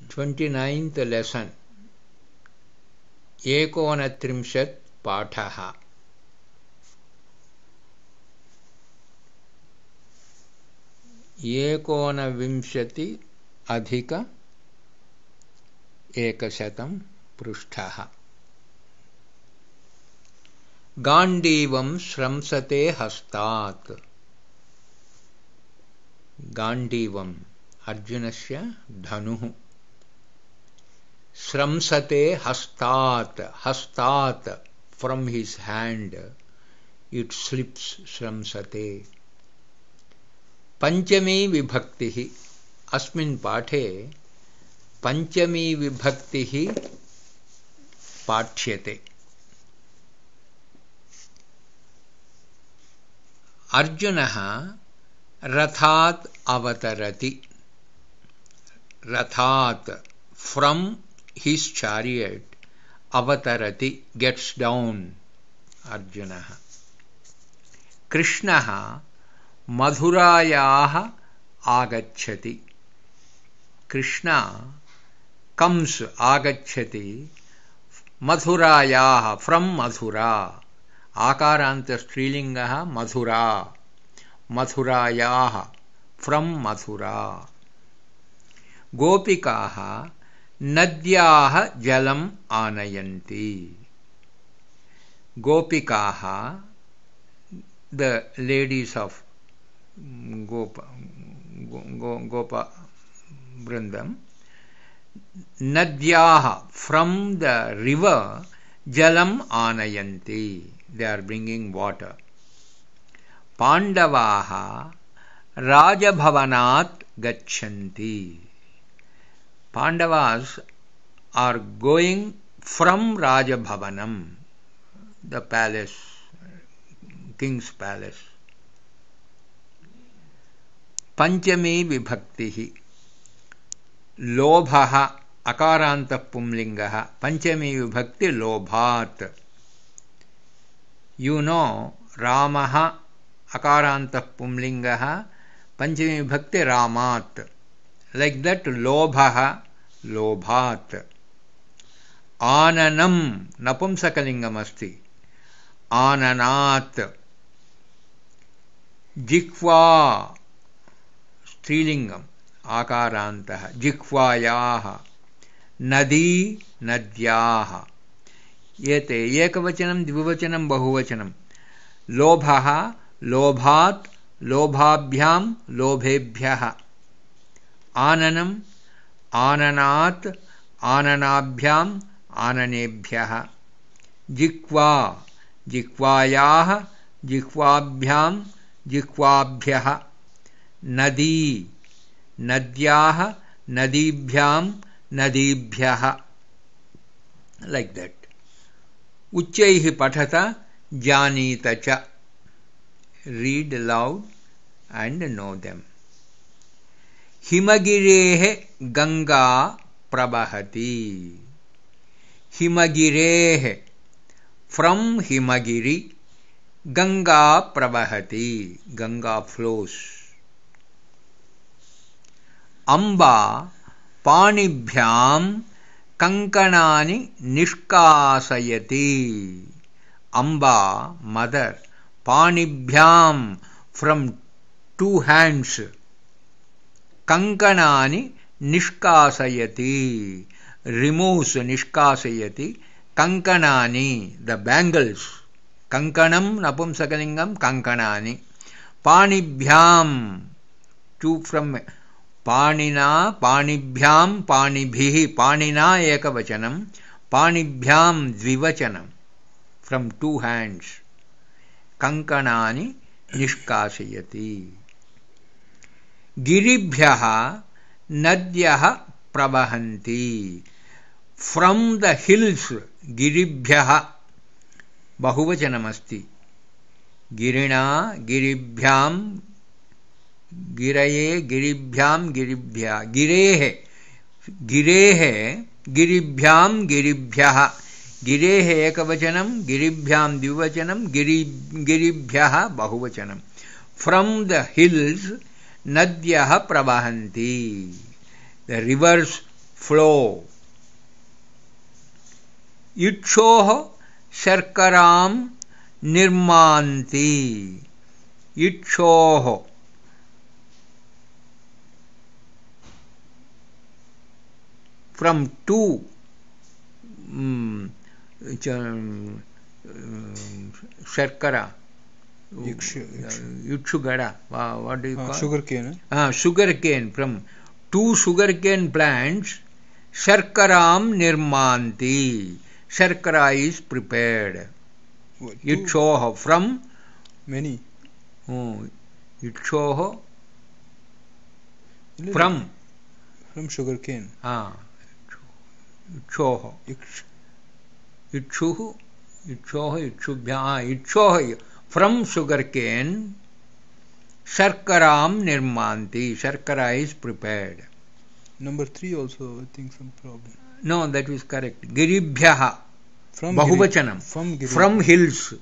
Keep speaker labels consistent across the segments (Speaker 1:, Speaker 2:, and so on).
Speaker 1: 29th lesson एकोनत्रिंशत् पाठः एकोनविंशति अधिक 100 पृष्ठः गाण्डीवं श्रंसते हस्तात् गाण्डीवम् अर्जुनस्य धनुः श्रंसते हस्तात् हस्तात् from his hand it slips श्रंसते पंचमी विभक्तिः अस्मिन् पाठे पंचमी विभक्तिः पाठ्यते अर्जुनः रथात् अवतरति रथात् from his chariot avatarati gets down Arjunah Krishnah Madhurayah agacchati Krishna comes agacchati Madhurayah from Madhura Akaranta Strilingah Madhura Madhurayah from Madhura Gopikaah नद्याः जलम् आनयन्ति गोपिकाः the ladies of Gopa Vrindam नद्याः from the river jalam आनयन्ति they are bringing water पाण्डवाः राजभवनात् गच्छन्ति Pandavas are going from Rajabhavanam, the palace, king's palace. Panchami vibhaktihi Lobhaha akaranta pumlingaha Panchami vibhakti lobhat. You know Ramaha akaranta pumlingaha Panchami vibhakti ramat. Like that lobhaha lobhat ananam napumsakalingam asti ananat jikva strilingam akarantah jikvayah nadi nadyah yete ekavachanam dvivachanam bahuvachanam lobhaha lobhat lobhabhyam lobhebhyah आननम आननात् आननाभ्याम आननेभ्यः जिह्वा जिह्वायाः जिह्वाभ्याम जिह्वाभ्यः नदी नद्याः नदीभ्याम नदीभ्यः like that उच्चैः पठत जानीत च read aloud and know them हिमगिरेः Ganga प्रवहति हिमगिरेः from Himagiri Ganga प्रवहति Ganga flows अम्बा पाणिभ्यां कंकणानि निष्कासयति अम्बा मदर पाणिभ्यां from 2 hands कंकणानि निष्कासयति removes निष्कासयति कंकणानि the bangles कंकणं नपुंसकलिंगम कंकणानि पाणिभ्याम 2 from पाणिना पाणिभ्याम पाणिभिः पाणिना एकवचनं पाणिभ्याम द्विवचनं from 2 hands कंकणानि निष्कासयति गिरिभ्यः नद्यः प्रवहन्ति from the hills गिरिभ्यः बहुवचनमस्ति गिरिणा गिरिभ्यां गिरये गिरिभ्यां गिरिभ्यः गिरेः गिरेः गिरिभ्यां गिरिभ्यः गिरेः एकवचनं गिरिभ्यां द्विवचनं गिरिभ्यः बहुवचनं from the hills Nadyah pravahanti. The rivers flow. Ikshoh sharkaram nirmanti. Ikshoh. From two sharkara. Yutshugada. What do you call?
Speaker 2: Sugar cane.
Speaker 1: Sugar cane. From two sugar cane plants, sharkaram nirmanti. Sharkara is prepared. Yutshoha. From
Speaker 2: many.
Speaker 1: Yutshoha. From
Speaker 2: sugar cane.
Speaker 1: Yutshoha. Yutshuhu. Yutshoha. Yutshoha. From sugar cane, sharkaram nirmanti. Sharkara is prepared.
Speaker 2: Number 3 also, I think, some problem.
Speaker 1: No, that is correct. Giribhyaha.
Speaker 2: From
Speaker 1: Bahuvachanam. From hills.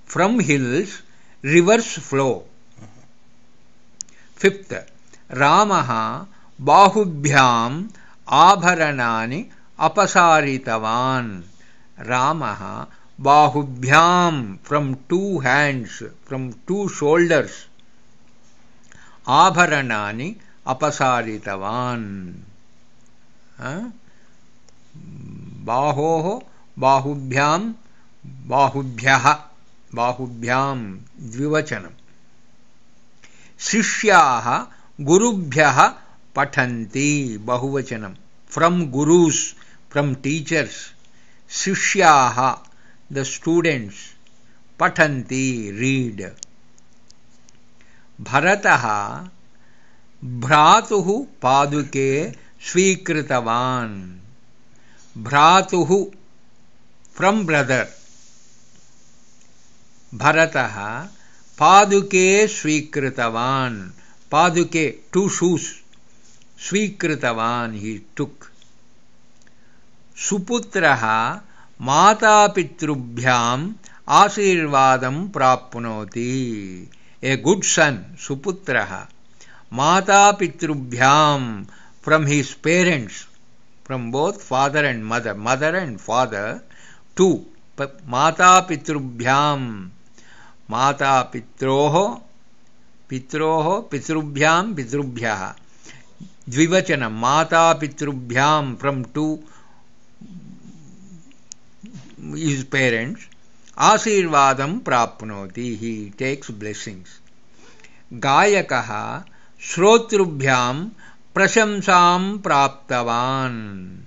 Speaker 1: From hills, rivers flow. Fifth, Ramaha bahubhyam abharanani apasaritavan. Ramaha bahubhyam, from two hands, from two shoulders, abharanani apasaritavan. Bahoho bahubhyam bahubhyaha bahubhyam dvivachanam. Shishyaha gurubhyaha pathanti bahuvachanam. From gurus, from teachers. Shishyaha, the students. Pathanti, read. Bharataha bhratuhu paduke svikritavan. Bhratuhu, from brother. Bharataha paduke svikritavan. Paduke, two shoes. Svikritavan, he took. Suputraha mata pitrubhyam asirvadam prapnoti. A good son, Suputraha. Mata pitrubhyam, from his parents, from both father and mother, mother and father, two. Mata pitrubhyam, mata pitroho, pitroho, pitrubhyam, pitrubhyaha. Dvivachanam, mata pitrubhyam, from two his parents. Asirvadam prapnoti, he takes blessings. Gayakaha shrotrubhyam prashamsam praptavan.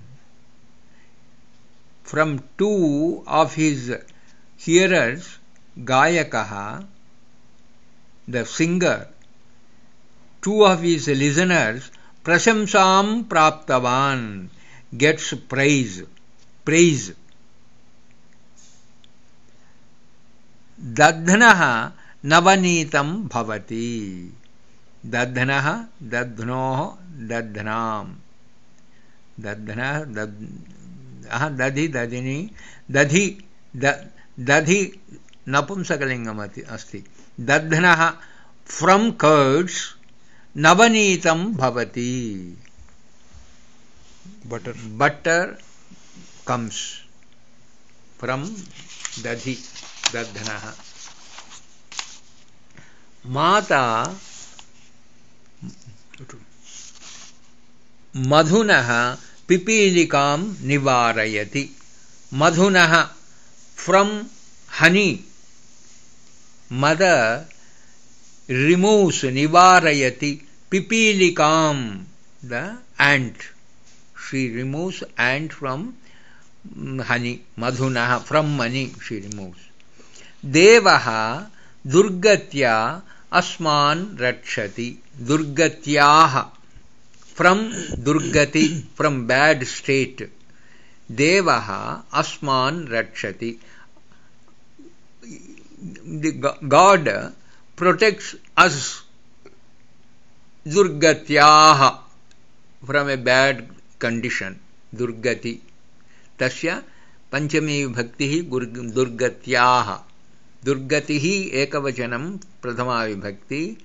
Speaker 1: From two of his hearers, Gayakaha, the singer, two of his listeners, prashamsam praptavan, gets praise. Dadhnaha navanitam bhavati. Dadhnaha, dadhnoho, dadhnam. Dadhna, dadhi, dadhini, dadhi, napumsakalingam asti. Dadhnaha, from curds, navanitam bhavati. Butter comes from dadhi, dadhnaha. Mata madhunaha pipilikam nivarayati. Madhunaha, from honey. Mother removes, nivarayati, pipilikam, the ant. She removes ant from honey. Madhunaha, from honey she removes. Devaha durgatya asman rakshati. Durgatyaha, from durgati, from bad state. Devaha asman rakshati. The God protects us, durgatyaha, from a bad condition. Durgati. Tasya panchami vibhakti durgatyaha. Durgatihi ekavachanam prathama vibhakti.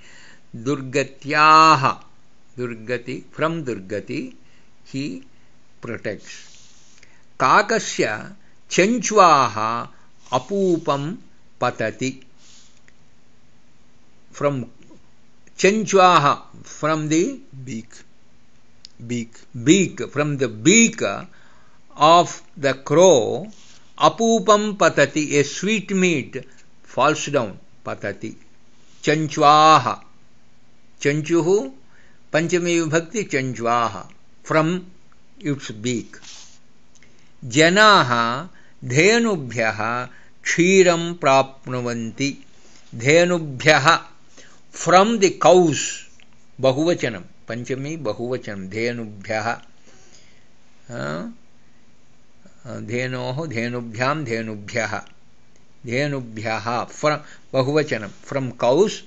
Speaker 1: Durgatyaha. Durgati, from durgati. he protects. Kakasya chanchvaha apupam patati. From chanchvaha, from the beak, from the beak of the crow, apupam patati, a sweet meat falls down, patati. Chanchvaha, chanchuhu, panchami vibhakti, chanchvaha, from its beak. Janaha dhenubhyaha kshiram prapnuvanti. Dhenubhyaha, from the cows, bahuvachanam, panchami bahuvachanam, dhenubhyaha. Dhenoho, dhenubhyam, dhenubhyaha. Dhenubhyaha, from bahuvachanam, from cows,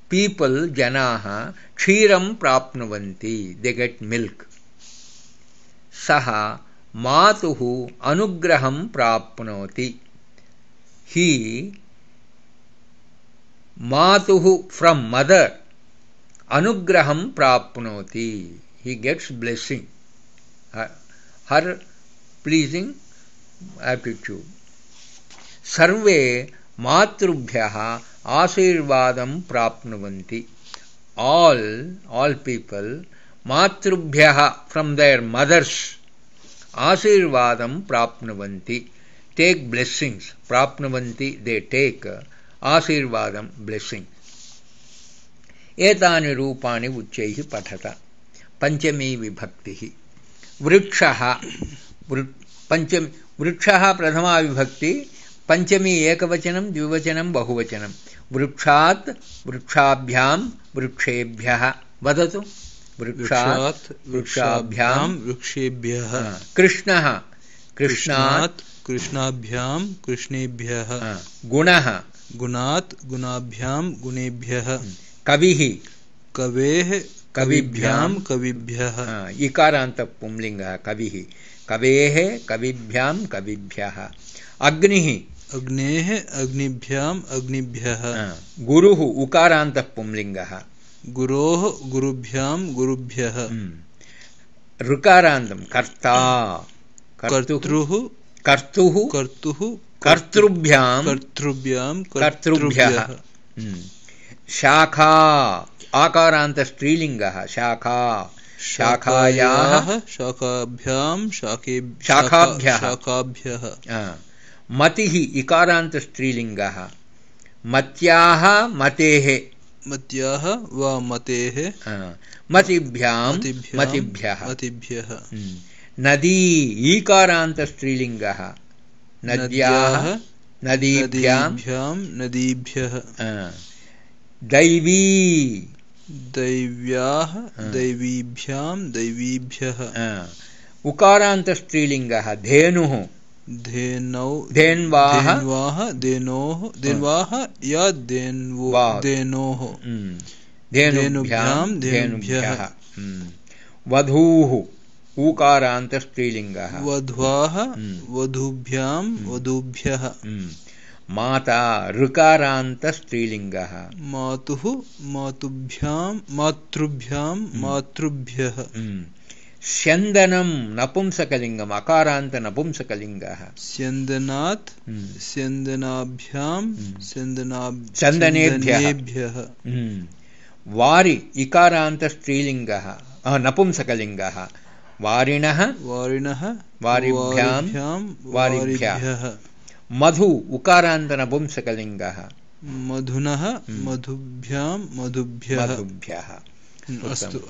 Speaker 1: people, janaha, kshiram prapnuvanti, they get milk. Saha matuhu anugraham prapnoti. He, matuhu, from mother, anugraham prapnoti, he gets blessing, her pleasing attitude. Sarve matrubhyaha asirvadam prapnuvanti. All people, matrubhyaha, from their mothers, asirvadam prapnuvanti, take blessings. Prapnuvanti, they take asirvadam, blessing. Etani rupani uchaihi pathata. Panchami vibhakti. Vrikshaha, panchami, vrikshaha pradhama vibhakti. Panchami ekavachanam, dvivachanam, bahuvachanam. Vrikshat, vrikshabhyam, vrikshebhyaha. Vadatu. Vrikshat, vrikshabhyam,
Speaker 2: vrikshebhyaha.
Speaker 1: Krishnaha, krishnat,
Speaker 2: krishnabhyam, krishnebhyaha.
Speaker 1: Gunaha,
Speaker 2: gunat, gunabhyam, gunebhyaha.
Speaker 1: Kavihi,
Speaker 2: kavehe, kavibhyam, kavibhyaha.
Speaker 1: Ikaranta pumlinga, kavihi. Kavehe, kavibhyam, kavibhyaha. Agnihi,
Speaker 2: agnehe, agnibhyam, agnibhyaha.
Speaker 1: Guruhu, ukaranta pumlinga.
Speaker 2: Guroho, gurubhyam, gurubhyaha.
Speaker 1: Rukarantam, karta.
Speaker 2: Kartruhu,
Speaker 1: kartuhu,
Speaker 2: kartuhu,
Speaker 1: kartrubhyam,
Speaker 2: kartrubhyam,
Speaker 1: kartrubhyaha. Shakha, akaranta strilingaha, shakha. Shakhayah,
Speaker 2: shakabhyam,
Speaker 1: shakabhyaha. Matihi, ikaranta strilingaha. Matyaha, matehe.
Speaker 2: Matyaha va matehe.
Speaker 1: Matibhyam, matibhyaha. Nadi, ikaranta strilingaha. Nadyaha, nadibhyam,
Speaker 2: nadibhyaha.
Speaker 1: Daivi,
Speaker 2: daivyaha, daivibhyam, daivibhyaha.
Speaker 1: Ukaranta strilingaha. Dhenuhu, dhenvaha,
Speaker 2: dhenvaha ya dhenoho.
Speaker 1: Dhenubhyam, dhenubhyaha. Vadhuhu, ukaranta strilingaha.
Speaker 2: Vadhvaha, vadhubhyam, vadhubhyaha.
Speaker 1: Mata, rukaranta strilingaha.
Speaker 2: Matuhu, matubhyam, matrubhyam, matrubhyaha.
Speaker 1: Syandanam, napumsakalingam, akaranta napumsakalingaha.
Speaker 2: Syandanat, syandanabhyam,
Speaker 1: Sandanebhyaha. Vari, ikaranta strilingaha, napumsakalingaha. Varinaha, varibhyam, varibhyaha. Madhu, ukaranta napumsakalingaha.
Speaker 2: Madhunaha, madhubhyam, madhubhyaha.
Speaker 1: Madhubhyaha.
Speaker 2: Astu.